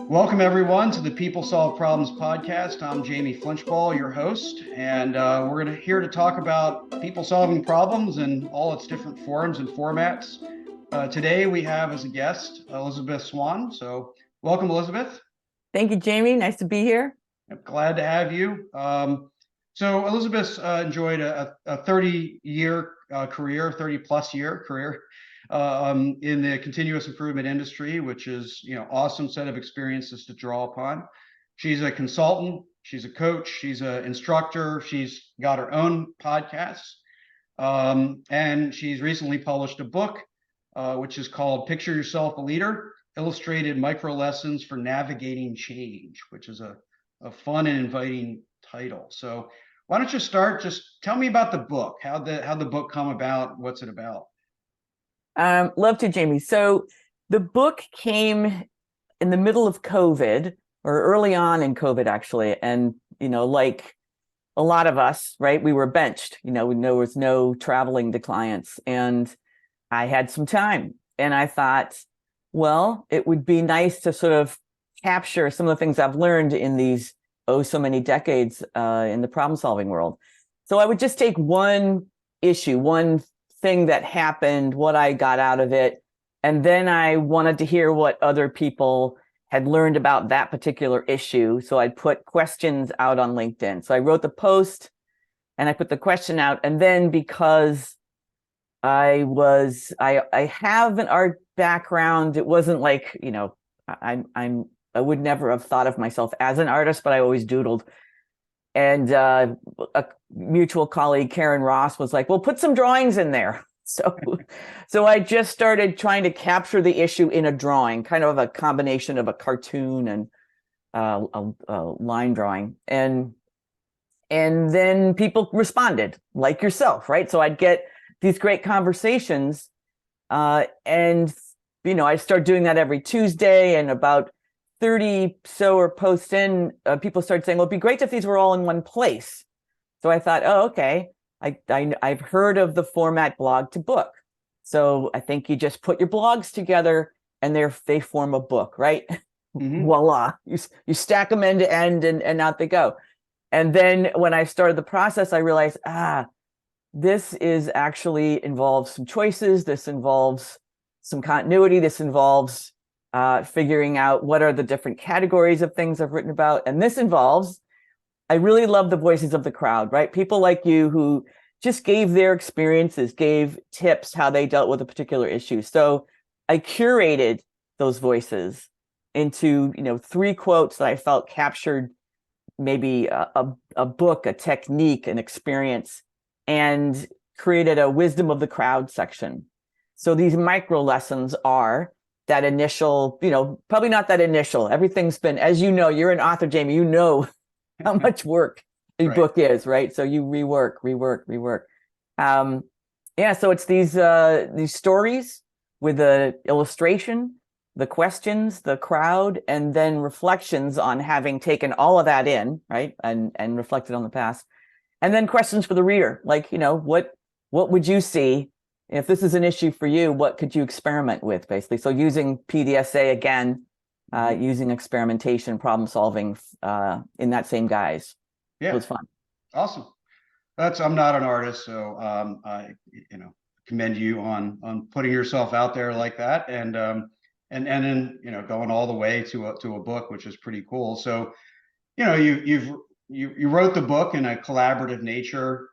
Welcome, everyone, to the People Solve Problems podcast. I'm Jamie Flinchball, your host, and we're here to talk about people solving problems in all its different forms and formats. Today, we have as a guest Elisabeth Swan. So, welcome, Elisabeth. Thank you, Jamie. Nice to be here. I'm glad to have you. So, Elisabeth enjoyed a 30-year career, 30-plus year career in the continuous improvement industry, which is, awesome set of experiences to draw upon. She's a consultant, she's a coach, she's an instructor, she's got her own podcasts, and she's recently published a book, which is called Picture Yourself a Leader, Illustrated Micro Lessons for Navigating Change, which is a fun and inviting title. So why don't you start? Just tell me about the book. How'd the book come about? What's it about? Love to, Jamie. So the book came in the middle of COVID, or early on in COVID, actually. And, like a lot of us, right, we were benched, there was no traveling to clients. And I had some time. And I thought, well, it would be nice to sort of capture some of the things I've learned in these, so many decades in the problem solving world. So I would just take one issue, one thing that happened, what I got out of it. And then I wanted to hear what other people had learned about that particular issue. So I'd put questions out on LinkedIn. So I wrote the post and I put the question out. And then because I have an art background, it wasn't like, I would never have thought of myself as an artist, but I always doodled. And a mutual colleague, Karen Ross, was like, well, put some drawings in there. So I just started trying to capture the issue in a drawing, kind of a combination of a cartoon and a line drawing. And then people responded, like yourself, right? So I'd get these great conversations. And, I start doing that every Tuesday, and about 30 or posts in, people started saying, well, it'd be great if these were all in one place. So I thought, oh, okay. I've heard of the format blog to book. So I think you just put your blogs together and they form a book, right? Mm-hmm. Voila. You stack them end to end and out they go. And then when I started the process, I realized, this is actually involves some choices. This involves some continuity. This involves figuring out what are the different categories of things I've written about. And this involves, I really love the voices of the crowd, right? People like you who just gave their experiences, gave tips how they dealt with a particular issue. So I curated those voices into, 3 quotes that I felt captured maybe a book, a technique, an experience, and created a wisdom of the crowd section. So these micro lessons are that initial, probably not that initial. Everything's been, as you know, you're an author, Jamie, how much work a book is, right? So you rework. So it's these stories with the illustration, the questions, the crowd, and then reflections on having taken all of that in, right? And reflected on the past. And then questions for the reader, like, what would you see if this is an issue for you? What could you experiment with, basically? So using PDSA again, using experimentation, problem solving in that same guise. Yeah, it was fun. Awesome. I'm not an artist, so I commend you on putting yourself out there like that, and then going all the way to a book, which is pretty cool. So you wrote the book in a collaborative nature.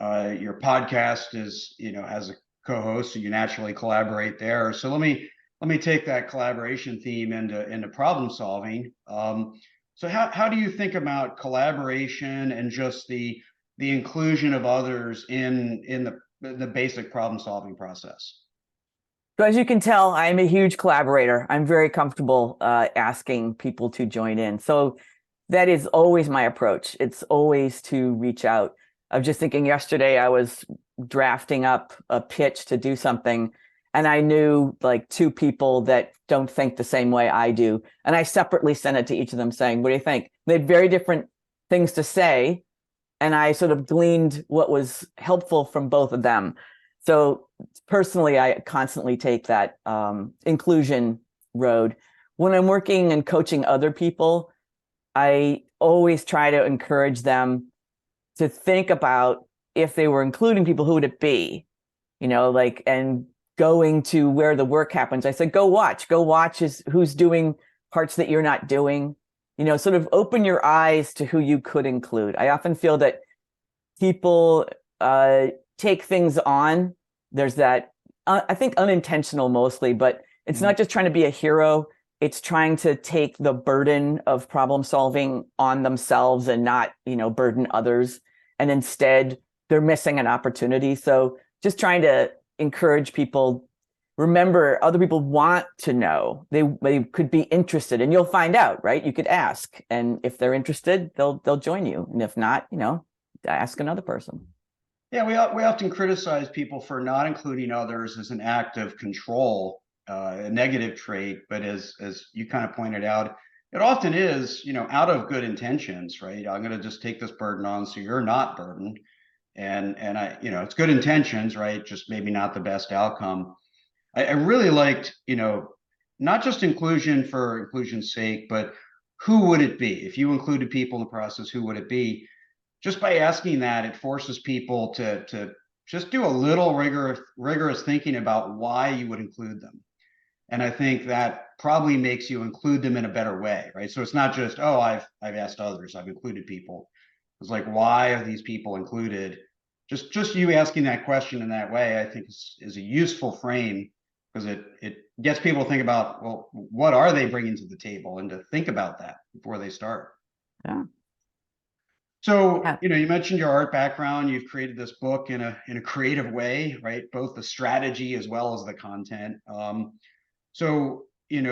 Your podcast is has a co-host, so you naturally collaborate there. So let me take that collaboration theme into problem solving. So how do you think about collaboration and just the inclusion of others in the basic problem solving process? So as you can tell, I'm a huge collaborator. I'm very comfortable asking people to join in. So that is always my approach. It's always to reach out. I was just thinking yesterday, I was drafting up a pitch to do something, and I knew like 2 people that don't think the same way I do. And I separately sent it to each of them saying, what do you think? They had very different things to say. And I sort of gleaned what was helpful from both of them. So personally, I constantly take that inclusion road. when I'm working and coaching other people, I always try to encourage them to think about, if they were including people, who would it be? Like, and going to where the work happens. I said, go watch is who's doing parts that you're not doing, sort of open your eyes to who you could include. I often feel that people take things on. There's that, I think unintentional mostly, but it's not just trying to be a hero. It's trying to take the burden of problem solving on themselves and not, burden others. And instead, they're missing an opportunity. So just trying to encourage people, remember, other people want to know. They could be interested, and you'll find out, right? You could ask, and if they're interested, they'll join you. And if not, ask another person. Yeah, we often criticize people for not including others as an act of control, a negative trait. But as you kind of pointed out, it often is, out of good intentions, right? I'm going to just take this burden on so you're not burdened. And I, it's good intentions, right? Just maybe not the best outcome. I really liked, not just inclusion for inclusion's sake, but who would it be? If you included people in the process, who would it be? Just by asking that, it forces people to just do a little rigorous thinking about why you would include them. And I think that probably makes you include them in a better way, right? So it's not just, oh, I've asked others, I've included people. It's like, why are these people included? Just you asking that question in that way, I think is a useful frame, because it gets people to think about, well, what are they bringing to the table, and to think about that before they start. Yeah. So, you mentioned your art background. You've created this book in a creative way, right? Both the strategy as well as the content. So,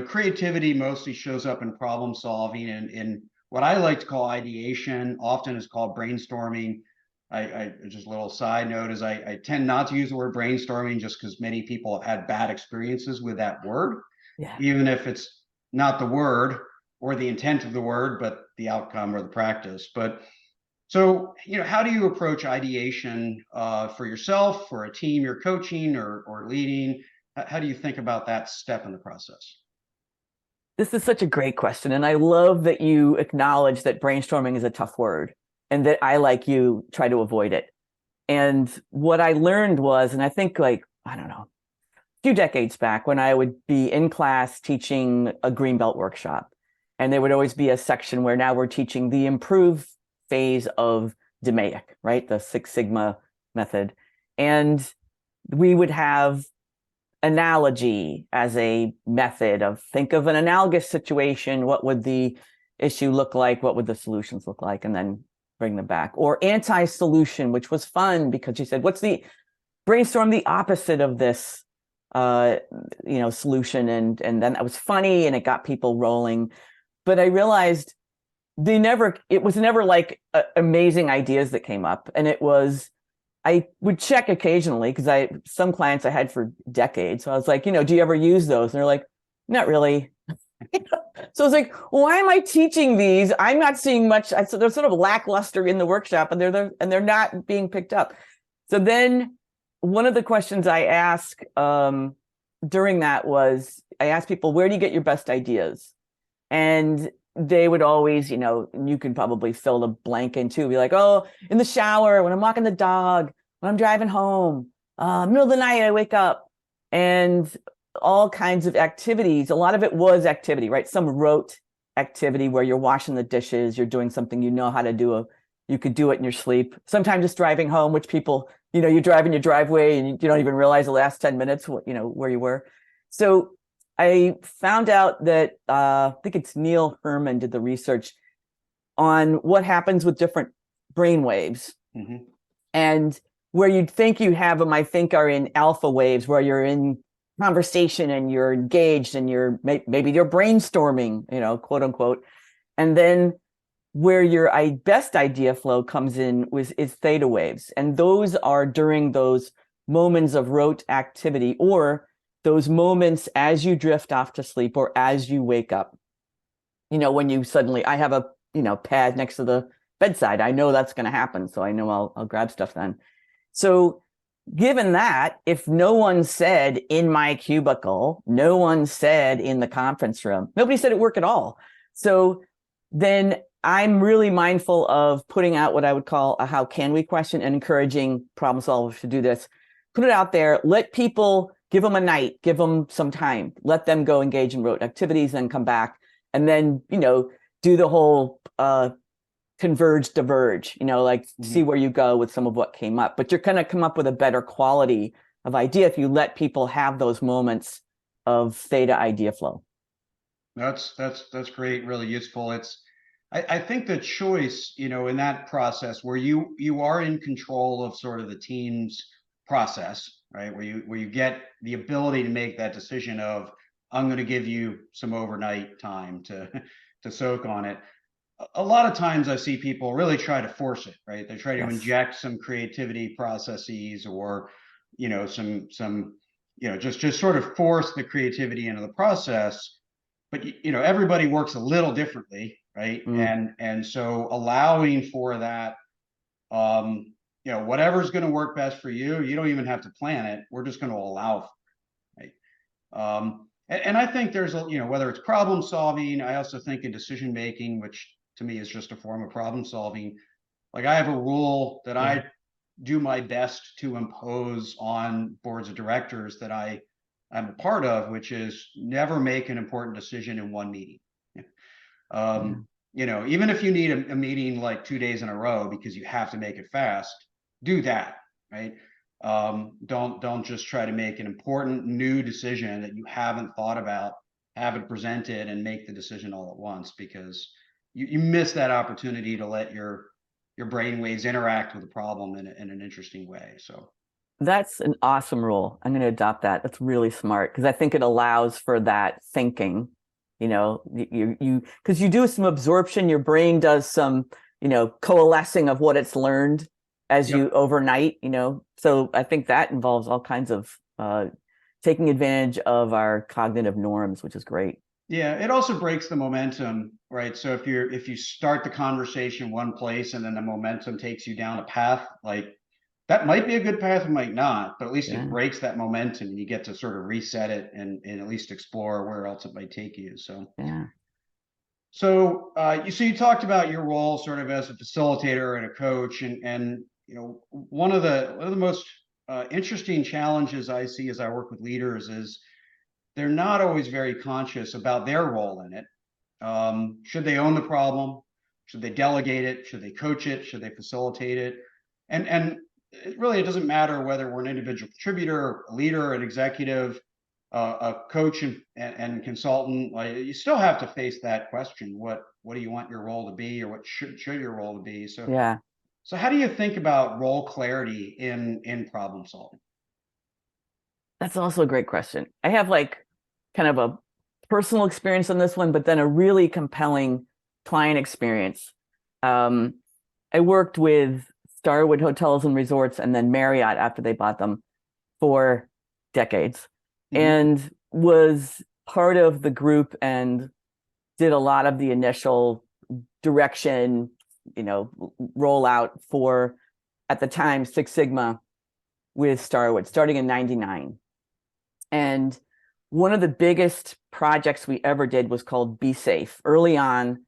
creativity mostly shows up in problem solving, and in what I like to call ideation, often is called brainstorming. I just a little side note is I tend not to use the word brainstorming, just because many people have had bad experiences with that word, even if it's not the word or the intent of the word, but the outcome or the practice. But so, how do you approach ideation for yourself, for a team you're coaching or leading? How do you think about that step in the process? This is such a great question. And I love that you acknowledge that brainstorming is a tough word, and that I, like you, try to avoid it. And what I learned was, and I think, like, I don't know, a few decades back, when I would be in class teaching a Greenbelt workshop, and there would always be a section where now we're teaching the improved phase of DMAIC, right? The Six Sigma method. And we would have analogy as a method of, think of an analogous situation. What would the issue look like? What would the solutions look like? And then bring them back. Or anti-solution, which was fun, because you said, brainstorm the opposite of this, solution. And then that was funny, and it got people rolling. But I realized it was never like amazing ideas that came up. And I would check occasionally, because some clients I had for decades. So I was like, do you ever use those? And they're like, not really. So I was like, why am I teaching these? I'm not seeing much. So they're sort of lackluster in the workshop, and they're not being picked up. So then one of the questions I asked during that was, I asked people, where do you get your best ideas? And they would always, you could probably fill the blank in too, be like, oh, in the shower, when I'm walking the dog, when I'm driving home, middle of the night, I wake up, and all kinds of activities. A lot of it was activity, right? Some rote activity where you're washing the dishes, you're doing something you know how to do. You could do it in your sleep. Sometimes just driving home, which people, you drive in your driveway and you don't even realize the last 10 minutes, where you were. So I found out that I think it's Neil Herman did the research on what happens with different brain waves. Mm-hmm. And where you'd think you have them, I think, are in alpha waves, where you're in conversation and you're engaged and maybe you're brainstorming, quote unquote. And then where your best idea flow comes in is theta waves. And those are during those moments of rote activity, or those moments as you drift off to sleep, or as you wake up. When you suddenly, I have a pad next to the bedside. I know that's going to happen, so I know I'll grab stuff then. So given that, if no one said in my cubicle, no one said in the conference room, nobody said at work at all. So then I'm really mindful of putting out what I would call a how can we question and encouraging problem solvers to do this. Put it out there, let people, give them a night, give them some time, let them go engage in rote activities, then come back. And then, do the whole converge, diverge, like see where you go with some of what came up. But you're going to come up with a better quality of idea if you let people have those moments of theta idea flow. That's great, really useful. I think the choice, in that process where you are in control of sort of the team's process, right? Where you get the ability to make that decision of, I'm going to give you some overnight time to soak on it. A lot of times I see people really try to force it, right? They try to inject some creativity processes or, just sort of force the creativity into the process. But everybody works a little differently, right? And so allowing for that, whatever's going to work best for you, you don't even have to plan it. We're just going to allow for it, right? And I think there's whether it's problem solving, I also think in decision making, which to me is just a form of problem solving. Like I have a rule that I do my best to impose on boards of directors that I'm a part of, which is never make an important decision in one meeting. Even if you need a meeting like 2 days in a row because you have to make it fast, do that, right? Don't just try to make an important new decision that you haven't thought about, have it presented, and make the decision all at once, because you miss that opportunity to let your brain waves interact with the problem in an interesting way. So that's an awesome rule. I'm going to adopt that. That's really smart because I think it allows for that thinking. Because you do some absorption, your brain does some, coalescing of what it's learned as you overnight, So I think that involves all kinds of taking advantage of our cognitive norms, which is great. Yeah, it also breaks the momentum, right? So if you start the conversation one place and then the momentum takes you down a path, like that might be a good path, it might not, but at least it breaks that momentum and you get to sort of reset it and at least explore where else it might take you. So you talked about your role sort of as a facilitator and a coach, and one of the most interesting challenges I see as I work with leaders is they're not always very conscious about their role in it. Should they own the problem? Should they delegate it? Should they coach it? Should they facilitate it? And it doesn't matter whether we're an individual contributor, a leader, an executive, a coach and consultant. Like, you still have to face that question: what do you want your role to be, or what should your role to be? So how do you think about role clarity in problem solving? That's also a great question. I have kind of a personal experience on this one, but then a really compelling client experience. I worked with Starwood Hotels and Resorts and then Marriott after they bought them for decades, and was part of the group and did a lot of the initial direction, rollout for, at the time, Six Sigma with Starwood, starting in '99. And one of the biggest projects we ever did was called Be Safe early on.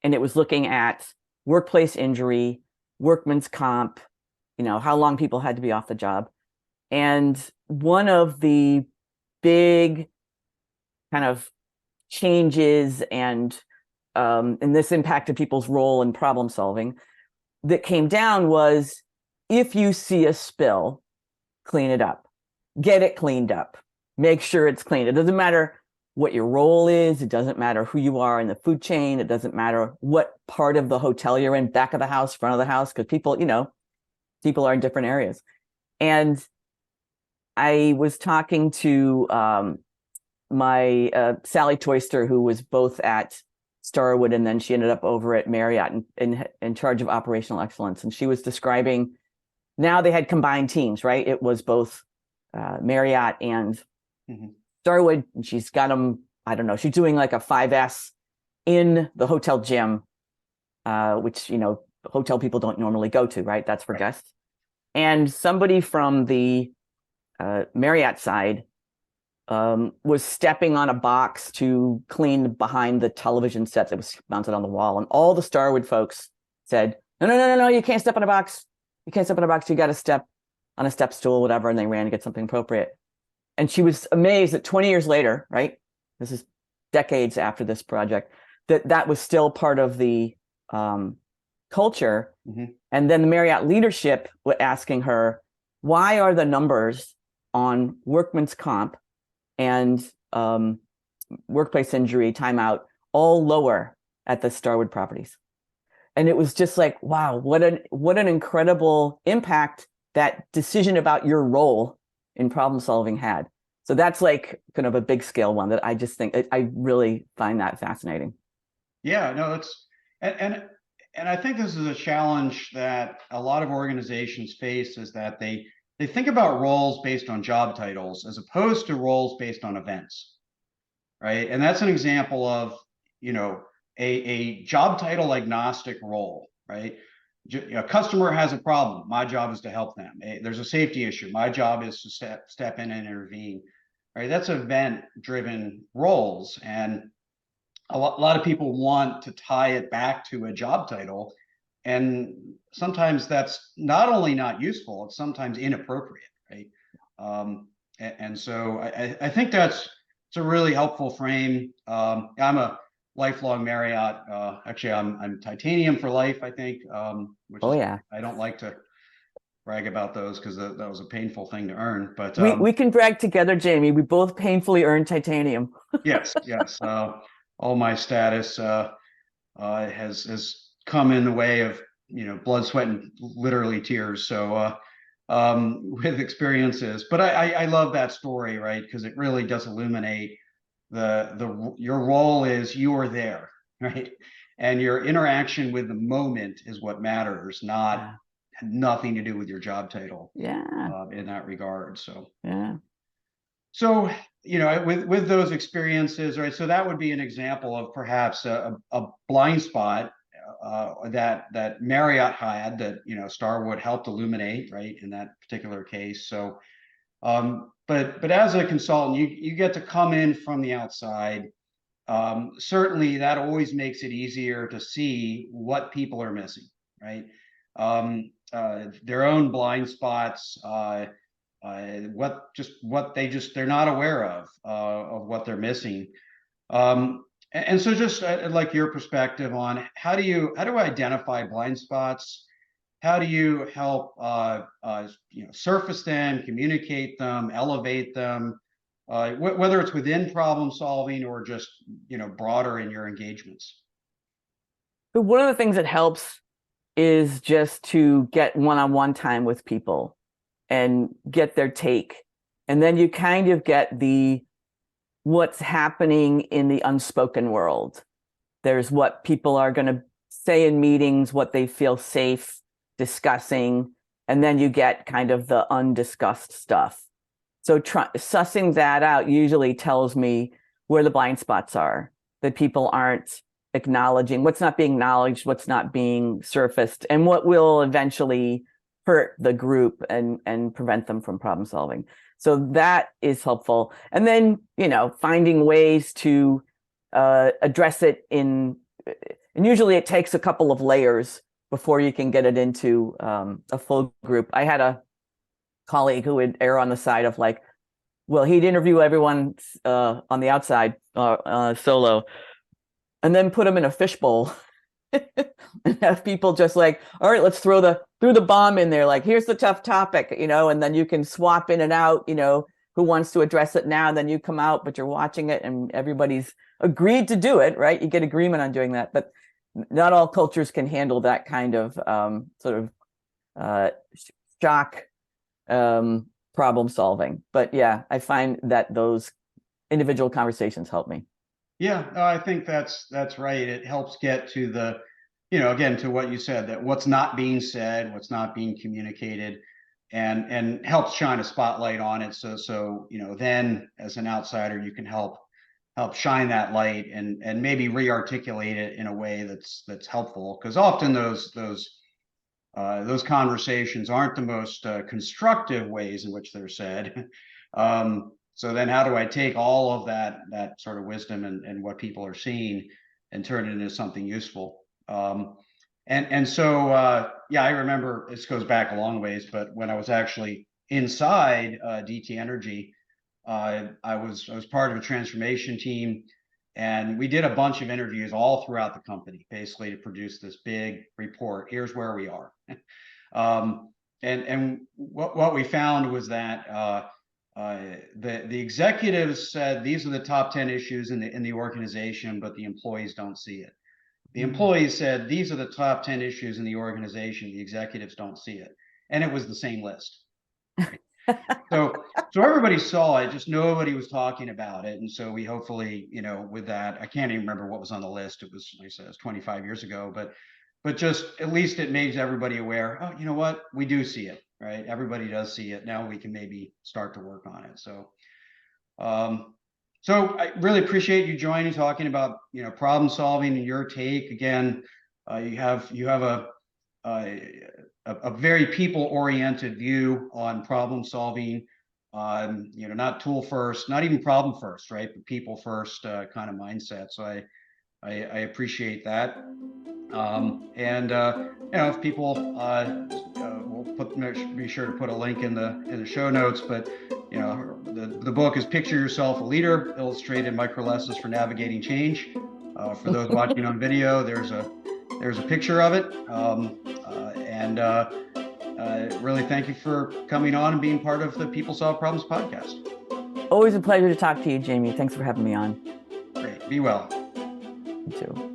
And it was looking at workplace injury, workman's comp, how long people had to be off the job. And one of the big kind of changes and this impacted people's role in problem solving that came down was, if you see a spill, clean it up, get it cleaned up. Make sure it's clean. It doesn't matter what your role is. It doesn't matter who you are in the food chain. It doesn't matter what part of the hotel you're in, back of the house, front of the house, because people are in different areas. And I was talking to my Sally Toyster, who was both at Starwood and then she ended up over at Marriott in charge of operational excellence. And she was describing, now they had combined teams, right? It was both Marriott and Starwood, and she's got them, I don't know, she's doing like a 5S in the hotel gym, which, hotel people don't normally go to, right? That's for guests. And somebody from the Marriott side was stepping on a box to clean behind the television set that was mounted on the wall. And all the Starwood folks said, no, no, no, no, no, you can't step on a box. You can't step on a box. You got to step on a step stool, whatever. And they ran to get something appropriate. And she was amazed that 20 years later, right? This is decades after this project, that was still part of the culture. Mm-hmm. And then the Marriott leadership was asking her, why are the numbers on workman's comp and workplace injury timeout all lower at the Starwood properties? And it was just like, wow, what an incredible impact that decision about your role in problem solving had. So that's like kind of a big scale one that I just think I really find that fascinating. Yeah, no, that's and I think this is a challenge that a lot of organizations face, is that they think about roles based on job titles as opposed to roles based on events, right? And that's an example of, you know, a job title agnostic role, right? A customer has a problem. My job is to help them. There's a safety issue. My job is to step in and intervene, right? That's event-driven roles, and a lot of people want to tie it back to a job title, and sometimes that's not only not useful, it's sometimes inappropriate, right? And so I think it's a really helpful frame. I'm a lifelong Marriott. Actually, I'm titanium for life, I think, which Oh is, yeah, I don't like to brag about those because that was a painful thing to earn. But we can brag together, Jamie. We both painfully earned titanium. yes, yes. All my status has come in the way of, you know, blood, sweat, and literally tears. So with experiences, but I love that story, right? Because it really does illuminate your role is you are there, right? And your interaction with the moment is what matters, not Yeah, nothing to do with your job title yeah, in that regard. So yeah. so, you know, with those experiences, right? So that would be an example of perhaps a blind spot that Marriott had, that, you know, Starwood helped illuminate, right, in that particular case. So, but as a consultant, you get to come in from the outside. Certainly, that always makes it easier to see what people are missing, right? Their own blind spots. They're not aware of what they're missing. And so just I'd like your perspective on how do I identify blind spots? How do you help surface them, communicate them, elevate them, whether it's within problem solving or just, you know, broader in your engagements? But one of the things that helps is just to get one-on-one time with people and get their take. And then you kind of get what's happening in the unspoken world. There's what people are going to say in meetings, what they feel safe discussing, and then you get kind of the undiscussed stuff. So sussing that out usually tells me where the blind spots are, that people aren't acknowledging, what's not being acknowledged, what's not being surfaced, and what will eventually hurt the group and prevent them from problem solving. So that is helpful. And then, you know, finding ways to address it and usually it takes a couple of layers before you can get it into a full group. I had a colleague who would err on the side of like, well, he'd interview everyone on the outside solo and then put them in a fishbowl and have people just like, all right, let's throw the bomb in there. Like, here's the tough topic, you know, and then you can swap in and out, you know, who wants to address it now, and then you come out, but you're watching it and everybody's agreed to do it, right? You get agreement on doing that, but not all cultures can handle that kind of sort of shock problem solving. But yeah, I find that those individual conversations help me. Yeah, no, I think that's right. It helps get to the, you know, again, to what you said, that what's not being said, what's not being communicated, and helps shine a spotlight on it. So you know, then as an outsider, you can help shine that light and maybe re-articulate it in a way that's helpful, because often those those conversations aren't the most constructive ways in which they're said. So then how do I take all of that sort of wisdom and what people are seeing and turn it into something useful? Yeah, I remember, this goes back a long ways, but when I was actually inside DT Energy, I was part of a transformation team, and we did a bunch of interviews all throughout the company, basically to produce this big report. Here's where we are. And what we found was that the executives said these are the top 10 issues in the organization, but the employees don't see it. The employees said these are the top 10 issues in the organization, the executives don't see it, and it was the same list. So everybody saw it, just nobody was talking about it. And so we hopefully, with that, I can't even remember what was on the list. It was, like I said, it was 25 years ago, but just at least it makes everybody aware. Oh, you know what? We do see it, right? Everybody does see it. Now we can maybe start to work on it. So I really appreciate you joining, talking about, problem solving and your take. Again, you have a very people-oriented view on problem solving, not tool first, not even problem first, right? But people first kind of mindset. So I appreciate that. If people we'll be sure to put a link in the show notes, but the book is Picture Yourself a Leader, Illustrated Micro Lessons for Navigating Change. For those watching on video, there's a picture of it. Really thank you for coming on and being part of the People Solve Problems podcast. Always a pleasure to talk to you, Jamie. Thanks for having me on. Great. Be well. You too.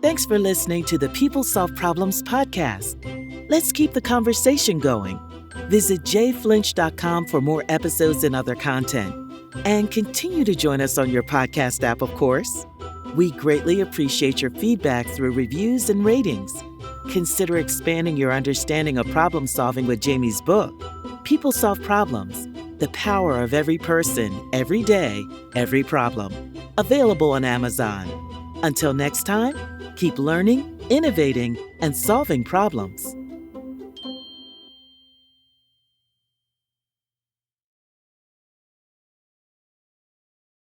Thanks for listening to the People Solve Problems podcast. Let's keep the conversation going. Visit JFlinch.com for more episodes and other content. And continue to join us on your podcast app, of course. We greatly appreciate your feedback through reviews and ratings. Consider expanding your understanding of problem solving with Jamie's book, People Solve Problems: The Power of Every Person, Every Day, Every Problem. Available on Amazon. Until next time, keep learning, innovating, and solving problems.